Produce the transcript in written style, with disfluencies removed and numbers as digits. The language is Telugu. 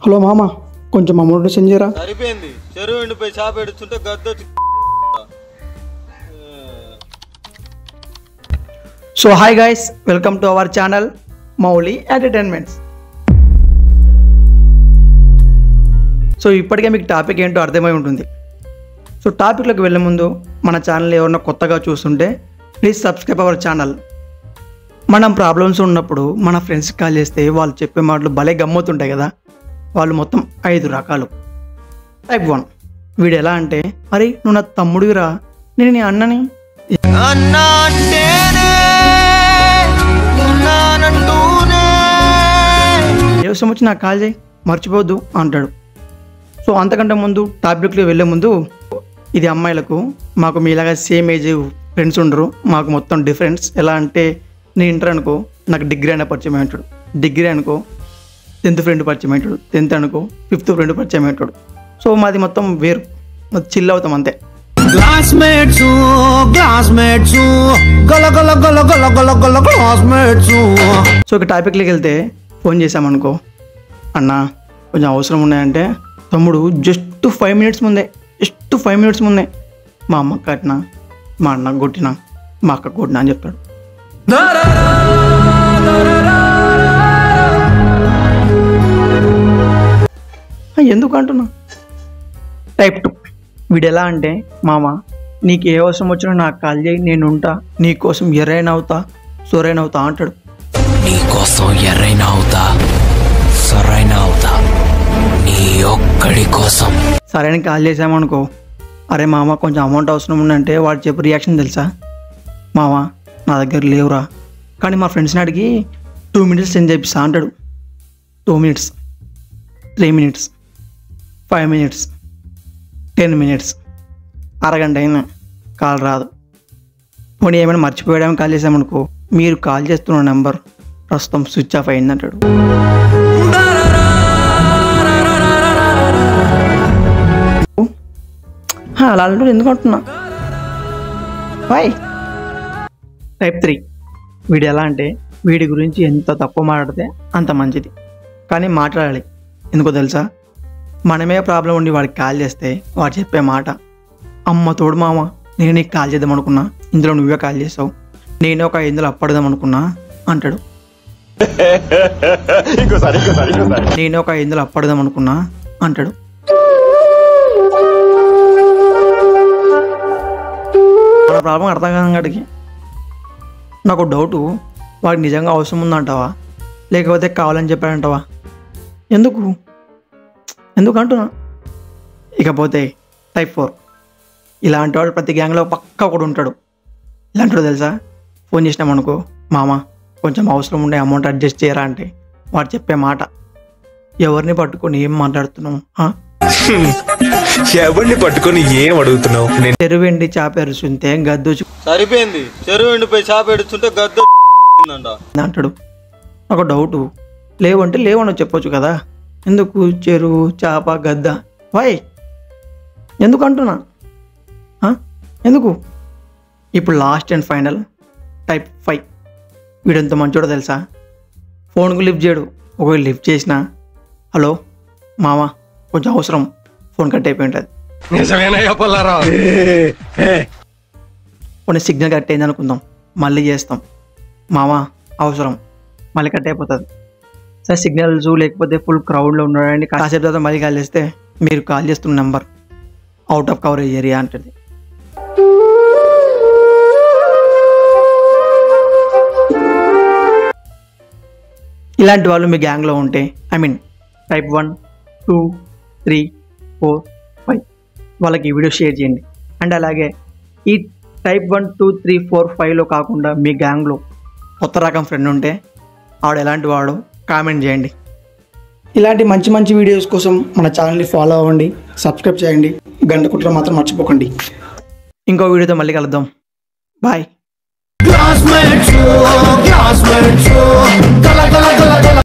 హలో మామ, కొంచెం అమౌంట్ సెండ్ చేయరా. సరిపోయింది. చెరువు ఎండిపోయి చేప ఎడుతుంటే గద్దొచ్చి. So hi guys, welcome to our channel Mouli entertainments. So ఇప్పటికే మీకు టాపిక్ ఏంటో అర్థమై ఉంటుంది. సో టాపిక్లోకి వెళ్ళే ముందు మన ఛానల్ ఎవరన్నా కొత్తగా చూస్తుంటే ప్లీజ్ సబ్స్క్రైబ్ అవర్ ఛానల్. మనం ప్రాబ్లమ్స్ ఉన్నప్పుడు మన ఫ్రెండ్స్కి కాల్ చేస్తే వాళ్ళు చెప్పే మాటలు భలే గమ్మతుంటాయి కదా. వాళ్ళు మొత్తం 5 రకాలు. టైప్ 1, వీడు ఎలా అంటే, మరి నువ్వు నా తమ్ముడివిరా, నేను నీ అన్నని, ఏ విషయం వచ్చి నాకు కాల్ చేయి, మర్చిపోద్దు అంటాడు. సో అంతకంటే ముందు టాపిక్లో వెళ్ళే ముందు, ఇది అమ్మాయిలకు, మాకు మీలాగా సేమ్ ఏజ్ ఫ్రెండ్స్ ఉండరు, మాకు మొత్తం డిఫరెన్స్. ఎలా అంటే, నేను ఇంటర్ అనుకో నాకు డిగ్రీ అయినా పరిచయం అంటాడు, డిగ్రీ అనుకో 10th ఫ్రెండ్ పరిచయం అంటాడు, 10th అనుకో 5th ఫ్రెండ్ పరిచయం అంటాడు. సో మాది మొత్తం వేరు, మాది చిల్ అవుతాం అంతే. సో ఇక టాపిక్లోకి వెళ్తే, ఫోన్ చేసామనుకో, అన్న కొంచెం అవసరం ఉన్నాయంటే, తమ్ముడు జస్ట్ 5 మినిట్స్ ముందే మా అమ్మ కట్టినా, మా అన్న కొట్టినా, మా అక్క కొట్టినా అని చెప్తాడు. ఎందుకు అంటున్నా. టైప్ 2, వీడు ఎలా అంటే, మామ నీకు ఏ అవసరం వచ్చినా నాకు కాల్ చేయి, నేను ఉంటా, నీకోసం ఎర్రైనా అవుతా సొరైనా అవుతా అంటాడు. నీకోసం ఎర్రైనా అవుతా సొరైనా అవుతా, నీ ఒక్కడి కోసం. సరే అని కాల్ చేసామనుకో, అరే మామ కొంచెం అమౌంట్ అవసరం ఉందంటే వాడు చెప్పే రియాక్షన్ తెలుసా, మామ నా దగ్గర లేవురా, కానీ మా ఫ్రెండ్స్ని అడిగి 2 మినిట్స్ సెండ్ చేపిస్తా అంటాడు. 2 మినిట్స్, 3 మినిట్స్, 5 మినిట్స్, 10 మినిట్స్, అరగంట అయినా కాల్ రాదు. పోనీ ఏమైనా మర్చిపోయాడేమో కాల్ చేసామనుకో, మీరు కాల్ చేస్తున్న నెంబర్ ప్రస్తుతం స్విచ్ ఆఫ్ అయిందంటాడు. అలా అంటాడు, ఎందుకు అంటున్నా. బాయ్. టైప్ 3, వీడు ఎలా అంటే, వీడి గురించి ఎంత తక్కువ మాట్లాడితే అంత మంచిది, కానీ మాట్లాడాలి. ఎందుకో తెలుసా, మనమే ప్రాబ్లం ఉండి వాడికి కాల్ చేస్తే వాడు చెప్పే మాట, అమ్మ తోడు మామ నేను నీకు కాల్ చేద్దాం అనుకున్నా, ఇందులో నువ్వే కాల్ చేసావు, నేనే ఒక 500 అప్పడదాం అనుకున్నా అంటాడు. నేనే ఒక 500 అప్పడదాం అనుకున్నా అంటాడు. మన ప్రాబ్లం అర్థం కాదు వాడికి. నాకు డౌటు, వాడికి నిజంగా అవసరం ఉందంటావా, లేకపోతే కావాలని చెప్పాడంటావా? ఎందుకు అంటున్నా. ఇకపోతే టైప్ 4, ఇలాంటి వాడు ప్రతి గ్యాంగ్లో పక్కా ఒకడు ఉంటాడు. ఇలాంటి వాడు తెలుసా, ఫోన్ చేసినామనుకో, మామ కొంచెం అవసరం ఉండే అమౌంట్ అడ్జస్ట్ చేయరా అంటే వాడు చెప్పే మాట, ఎవరిని పట్టుకొని ఏం మాట్లాడుతున్నావు, ఎవరిని పట్టుకొని ఏం అడుగుతున్నావు, చెరువు ఎండి చేప ఎరుచుంటే గద్దొచ్చు. సరిపోయింది. చెరువు ఎండిపోయి చేప ఎడుతుంటే గద్దొ అంటాడు. ఒక డౌటు, లేవంటే లేవని చెప్పొచ్చు కదా, ఎందుకు చెరువు చేప గద్ద వాయ్ ఎందుకు అంటున్నా. ఎందుకు. ఇప్పుడు లాస్ట్ అండ్ ఫైనల్ టైప్ 5, వీడంత మంచోడో తెలుసా, ఫోన్కు లిఫ్ట్ చేయడు, ఒకవేళ లిఫ్ట్ చేసినా, హలో మామ కొంచెం అవసరం, ఫోన్ కట్ అయిపోయి ఉంటుంది. కొన్ని సిగ్నల్ కట్ అయింది అనుకుందాం, మళ్ళీ చేస్తాం, మామ అవసరం, మళ్ళీ కట్ అయిపోతుంది. సార్ సిగ్నల్స్ లేకపోతే ఫుల్ క్రౌడ్లో ఉన్నాడండి, కాసేపు తర్వాత మళ్ళీ కాల్ చేస్తే మీరు కాల్ చేస్తున్న number out of coverage area అంటుంది. ఇలాంటి వాళ్ళు మీ గ్యాంగ్లో ఉంటే, టైప్ 1, 2, 3, 4, 5 వాళ్ళకి ఈ వీడియో షేర్ చేయండి. అండ్ అలాగే ఈ టైప్ 1, 2, 3, 4, 5లో కాకుండా మీ గ్యాంగ్లో కొత్త రకం ఫ్రెండ్ ఉంటే ఆవిడ ఎలాంటి వాడు కామెంట్ చేయండి. ఇలాంటి మంచి మంచి వీడియోస్ కోసం మన ఛానల్ని ఫాలో అవ్వండి, సబ్స్క్రైబ్ చేయండి, గంట కుట్ర మాత్రం మర్చిపోకండి. ఇంకో వీడియోతో మళ్ళీ కలుద్దాం. బాయ్.